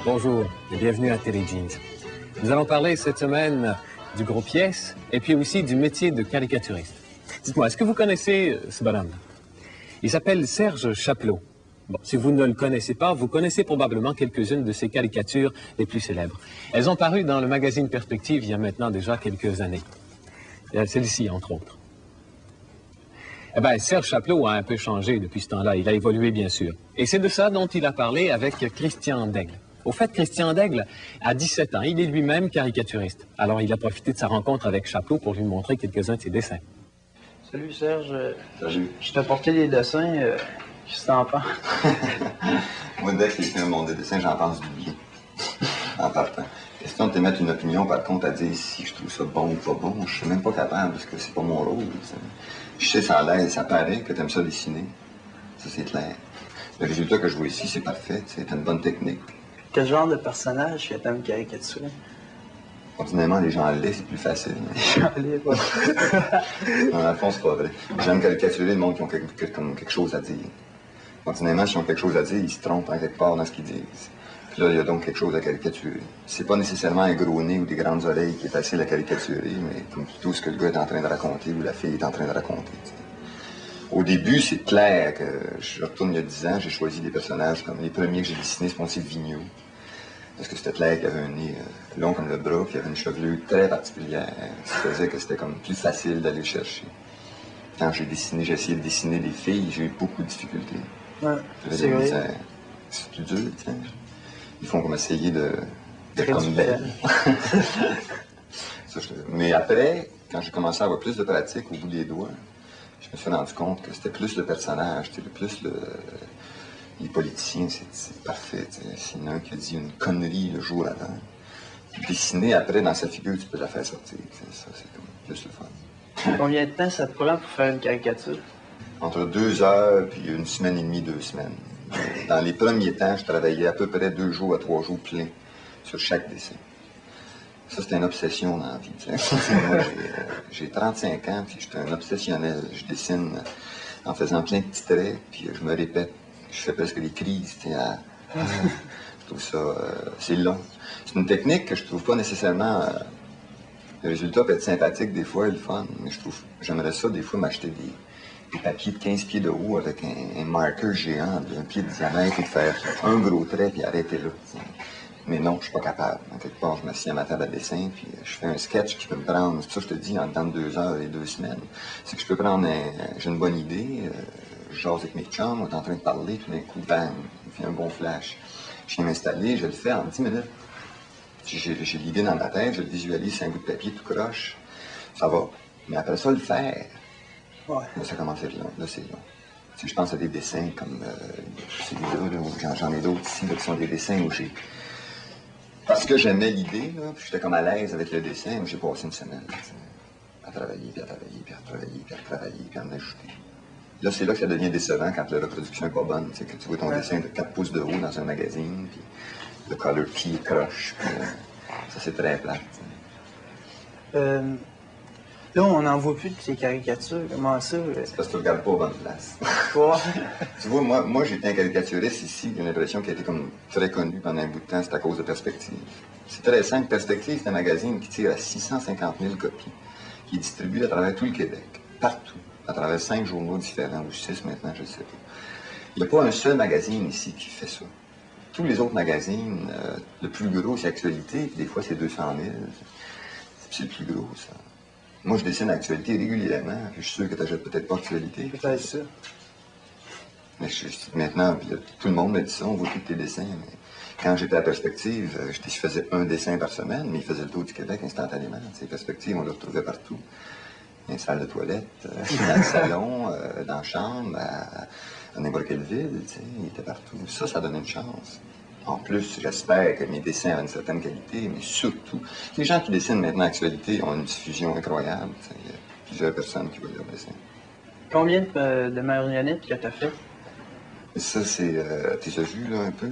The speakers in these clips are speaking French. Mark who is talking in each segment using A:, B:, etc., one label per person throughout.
A: Bonjour et bienvenue à Télé Jeans. Nous allons parler cette semaine du groupe Yes et puis aussi du métier de caricaturiste. Dites-moi, est-ce que vous connaissez ce bonhomme? Il s'appelle Serge Chapleau. Bon, si vous ne le connaissez pas, vous connaissez probablement quelques-unes de ses caricatures les plus célèbres. Elles ont paru dans le magazine Perspective il y a maintenant déjà quelques années. Celle-ci, entre autres. Eh bien, Serge Chapleau a un peu changé depuis ce temps-là. Il a évolué, bien sûr. Et c'est de ça dont il a parlé avec Christian Daigle. Au fait, Christian Daigle a 17 ans. Il est lui-même caricaturiste. Alors, il a profité de sa rencontre avec Chapleau pour lui montrer quelques-uns de ses dessins.
B: Salut Serge.
C: Salut.
B: Je t'ai apporté des dessins. Qu'est-ce que t'en penses?
C: Moi, dès que quelqu'un me montre des dessins, j'en pense du bien. En partant. Question de t'émettre une opinion, par contre, à dire si je trouve ça bon ou pas bon, je suis même pas capable parce que c'est pas mon rôle. T'sais. Je sais, ça a l'air, ça paraît que t'aimes ça dessiner. Ça, c'est clair. Le résultat que je vois ici, c'est parfait. C'est une bonne technique.
B: Quel genre de personnage que t'aimes caricaturer?
C: Ordinairement, les gens laids, c'est plus facile.
B: Les gens laids, ouais.
C: Non, dans le fond, c'est pas vrai. J'aime caricaturer le monde qui ont quelque chose à dire. Ordinairement, s'ils ont quelque chose à dire, ils se trompent en quelque part dans ce qu'ils disent. Puis là, il y a donc quelque chose à caricaturer. C'est pas nécessairement un gros nez ou des grandes oreilles qui est facile à caricaturer, mais comme plutôt ce que le gars est en train de raconter ou la fille est en train de raconter. T'sais. Au début, c'est clair que je retourne il y a 10 ans, j'ai choisi des personnages comme les premiers que j'ai dessinés, c'est mon style Vigneault. Parce que c'était clair qu'il y avait un nez long comme le bras, puis il y avait une chevelure très particulière, ce qui faisait que c'était comme plus facile d'aller le chercher. Quand j'ai essayé de dessiner des filles, j'ai eu beaucoup de difficultés.
B: Ouais, c'est vrai.
C: C'est plus dur, tiens. Ils font comme essayer de
B: comme belle.
C: Mais après, quand j'ai commencé à avoir plus de pratique au bout des doigts, je me suis rendu compte que c'était plus le personnage, c'était plus les politiciens, c'est parfait. S'il y en a un qui a dit une connerie le jour avant, dessiner après dans sa figure, tu peux la faire sortir. Ça, c'est comme plus le fun.
B: Combien de temps ça te prend pour faire une caricature?
C: Entre 2 heures puis 1 semaine et demie, 2 semaines. Dans les premiers temps, je travaillais à peu près 2 jours à 3 jours pleins sur chaque dessin. Ça, c'était une obsession dans la vie. Moi, j'ai 35 ans, puis j'étais un obsessionnel. Je dessine en faisant plein de petits traits, puis je me répète. Je fais presque des crises. Je trouve ça... c'est long. C'est une technique que je trouve pas nécessairement... le résultat peut être sympathique des fois et le fun, mais j'aimerais ça des fois m'acheter des papiers de 15 pieds de haut avec un marqueur géant de 1 pied de diamètre et de faire un gros trait puis arrêter là. Mais non, je suis pas capable. En quelque part, je m'assieds à ma table à dessin, puis je fais un sketch qui peut me prendre, c'est ça que je te dis, en temps de 2 heures et 2 semaines. C'est que je peux prendre j'ai une bonne idée, je jase avec mes chums, on est en train de parler, tout d'un coup, bang, il fait un bon flash. Je viens m'installer, je le fais en 10 minutes. J'ai l'idée dans ma tête, je le visualise, c'est un bout de papier tout croche, ça va. Mais après ça, le faire,
B: ouais.
C: Là, ça commence à être long, là, c'est long. Si je pense à des dessins comme celui-là, j'en ai d'autres ici, là, qui sont des dessins où j'ai... Parce que j'aimais l'idée, là, puis j'étais comme à l'aise avec le dessin, j'ai passé une semaine à travailler, puis à travailler, puis à travailler, puis à travailler, puis à en ajouter. Là, c'est là que ça devient décevant quand la reproduction n'est pas bonne, tu sais, que tu vois ton dessin de 4 pouces de haut dans un magazine, puis le color key croche, puis ça, c'est très plate.
B: Là, on n'en voit plus de ces caricatures. Comment ça?
C: C'est parce que tu ne regardes pas aux bonnes places. Tu vois, moi j'étais un caricaturiste ici, j'ai l'impression qu'il a été comme très connu pendant un bout de temps, c'est à cause de Perspective. C'est très simple. Perspective, c'est un magazine qui tire à 650 000 copies, qui est distribué à travers tout le Québec, partout, à travers 5 journaux différents, ou 6 maintenant, je ne sais pas. Il n'y a pas un seul magazine ici qui fait ça. Tous les autres magazines, le plus gros, c'est Actualité, puis des fois, c'est 200 000. C'est le plus gros, ça. Moi, je dessine Actualité régulièrement, puis je suis sûr que tu n'achètes peut-être pas Actualité.
B: Peut-être ça.
C: Mais maintenant, puis, tout le monde me dit ça, on voit tous tes dessins. Mais quand j'étais à Perspective, je faisais un dessin par semaine, mais il faisait le tour du Québec instantanément. Ces Perspectives, on le retrouvait partout. Dans les salles de toilette, dans le salon, dans la chambre, à n'importe quelle ville, il était partout. Ça donnait une chance. En plus, j'espère que mes dessins ont une certaine qualité, mais surtout, les gens qui dessinent maintenant l'actualité ont une diffusion incroyable. Il y a plusieurs personnes qui voient leurs dessins.
B: Combien de marionnettes que tu as fait?
C: Ça, c'est... tu as vu, là, un peu?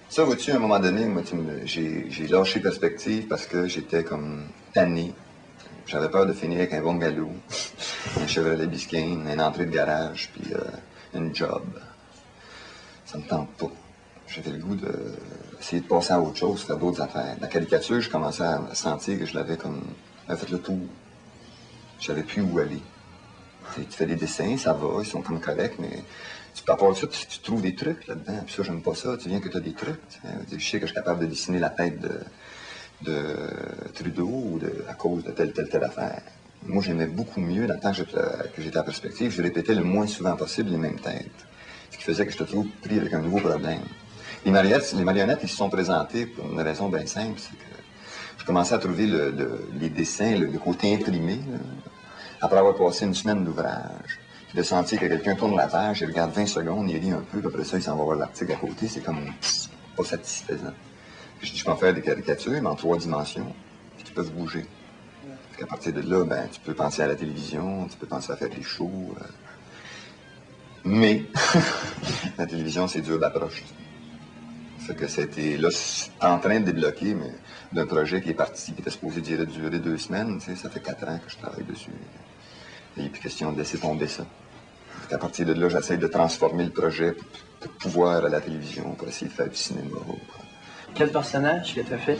C: Ça, vois-tu, à un moment donné, moi, j'ai lâché perspective parce que j'étais comme tanné. J'avais peur de finir avec un bungalow, un Chevrolet Biscayne, une entrée de garage, puis une job. Ça me tente pas. J'avais le goût d'essayer de passer à autre chose, faire d'autres affaires. La caricature, je commençais à sentir que je l'avais comme... J'avais fait le tour. Je savais plus où aller. Tu fais des dessins, ça va, ils sont comme corrects, mais à part ça, tu trouves des trucs là-dedans. Puis ça, j'aime pas ça. Tu viens que tu as des trucs. Je sais que je suis capable de dessiner la tête de Trudeau ou à cause de telle affaire. Moi, j'aimais beaucoup mieux, dans le temps que j'étais à perspective, je répétais le moins souvent possible les mêmes têtes. Ce qui faisait que je te trouve pris avec un nouveau problème. Les marionnettes, ils se sont présentés pour une raison bien simple, c'est que je commençais à trouver les dessins, le côté imprimé, là, après avoir passé une semaine d'ouvrage. De sentir que quelqu'un tourne la page, il regarde 20 secondes, il lit un peu, puis après ça, il s'en va voir l'article à côté, c'est comme pas satisfaisant. Je dis, je peux en faire des caricatures, mais en 3 dimensions, qui peuvent bouger. Puis qu'à partir de là, ben, tu peux penser à la télévision, tu peux penser à faire des shows. Mais, la télévision, c'est dur d'approche. Fait que c'était là, en train de débloquer, mais d'un projet qui est parti, qui était supposé durer 2 semaines, tu sais, ça fait 4 ans que je travaille dessus. Il n'est plus question de laisser tomber ça. À partir de là, j'essaie de transformer le projet pour pouvoir à la télévision, pour essayer de faire du cinéma.
B: Quel personnage que tu as fait?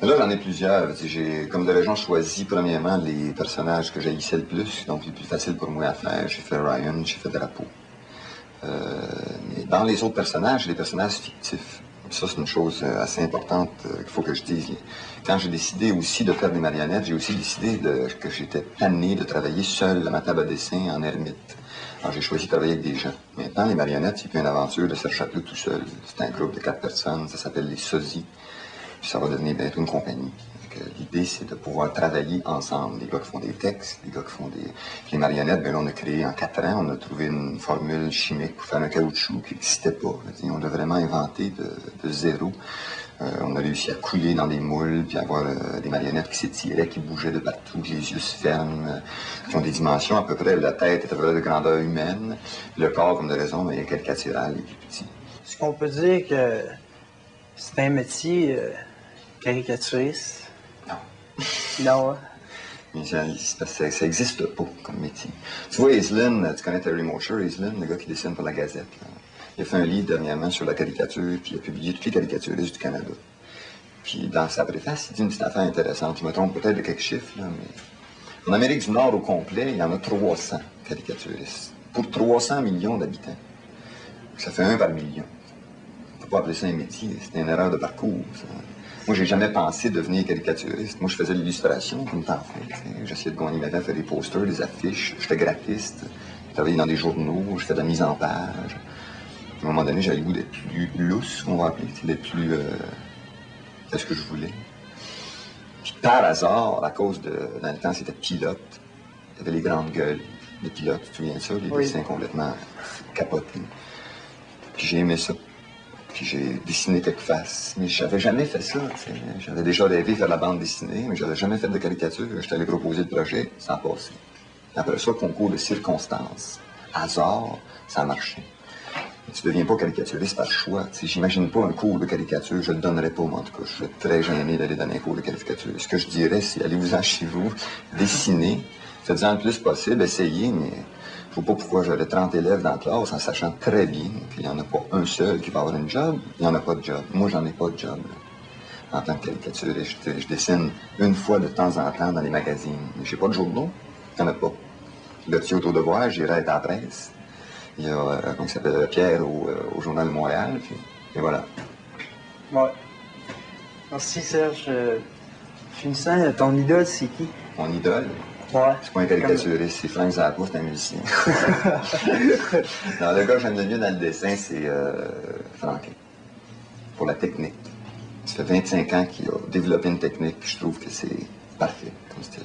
C: Là, j'en ai plusieurs. J'ai, comme de raison, choisi premièrement les personnages que j'haïssais le plus, donc les plus faciles pour moi à faire. J'ai fait Ryan, j'ai fait Drapeau. Mais dans les autres personnages, j'ai des personnages fictifs. Ça, c'est une chose assez importante qu'il faut que je dise. Quand j'ai décidé aussi de faire des marionnettes, j'ai aussi décidé que j'étais tanné de travailler seul à ma table à dessin en ermite. Alors, j'ai choisi de travailler avec des gens. Maintenant, les marionnettes, c'est plus une aventure de Serge Chapelot tout seul. C'est un groupe de 4 personnes, ça s'appelle les Sosies. Puis ça va devenir bientôt une compagnie. L'idée, c'est de pouvoir travailler ensemble. Les gars qui font des textes, les gars qui font des... Les marionnettes, bien là, on a créé en 4 ans, on a trouvé une formule chimique pour faire un caoutchouc qui n'existait pas. On l'a vraiment inventé de zéro. On a réussi à couler dans des moules, puis avoir des marionnettes qui s'étiraient, qui bougeaient de partout, que les yeux se ferment, qui ont des dimensions à peu près. La tête est à peu près de grandeur humaine. Le corps, comme de raison, mais est caricatural, il est plus petit.
B: Est-ce qu'on peut dire que c'est un métier caricaturiste? Non, hein?
C: Mais ça n'existe pas comme métier. Tu vois, Aislinn, tu connais Terry Mosher, Aislinn, le gars qui dessine pour la Gazette. Là. Il a fait un livre dernièrement sur la caricature, puis il a publié toutes les caricaturistes du Canada. Puis dans sa préface, il dit une petite affaire intéressante. Je me trompe peut-être de quelques chiffres, là, mais en Amérique du Nord au complet, il y en a 300 caricaturistes. Pour 300 millions d'habitants. Ça fait 1 par million. On ne peut pas appeler ça un métier, c'est une erreur de parcours. Ça. Moi, j'ai jamais pensé devenir caricaturiste. Moi, je faisais l'illustration comme t'en fais. J'essayais de gagner ma vie à faire des posters, des affiches. J'étais graphiste. Je travaillais dans des journaux. Je faisais de la mise en page. À un moment donné, j'avais le goût d'être plus lousse, qu'on va appeler. D'être plus... c'est ce que je voulais. Puis par hasard, à cause de... Dans le temps, c'était pilote. Il y avait les grandes gueules. Les pilotes, tu te souviens de ça? Les dessins complètement capotés. Puis j'ai aimé ça. Puis j'ai dessiné quelques faces, mais je n'avais jamais fait ça. J'avais déjà rêvé de faire la bande dessinée, mais je n'avais jamais fait de caricature. J'étais allé proposer le projet, ça a passé. Après ça, concours de circonstances. Hasard, ça a marché. Mais tu ne deviens pas caricaturiste par choix. J'imagine pas un cours de caricature, je ne le donnerais pas, moi, en tout cas. Je serais très gêné d'aller donner un cours de caricature. Ce que je dirais, c'est allez-vous-en chez vous, dessinez, faites-en le plus possible, essayez, mais... Je ne sais pas pourquoi j'avais 30 élèves dans la classe en sachant très bien qu'il n'y en a pas un seul qui va avoir une job. Il n'y en a pas de job. Moi, j'en ai pas de job. Là. En tant que caricaturiste, je dessine une fois de temps en temps dans les magazines. Mais je n'ai pas de journaux. Il n'y en a pas. Le petit autodevoir, j'irai être à la presse. Il y a, comment il s'appelle, Pierre au Journal de Montréal. Puis, et voilà.
B: Ouais. Merci, Serge. Finissant, ton idole, c'est qui?
C: Mon idole?
B: Ouais.
C: C'est pas un caricaturiste, c'est Frank Zappa, c'est un musicien. Non, le gars que j'aime le mieux dans le dessin, c'est Frank. Pour la technique. Ça fait 25 ans qu'il a développé une technique, puis je trouve que c'est parfait comme style.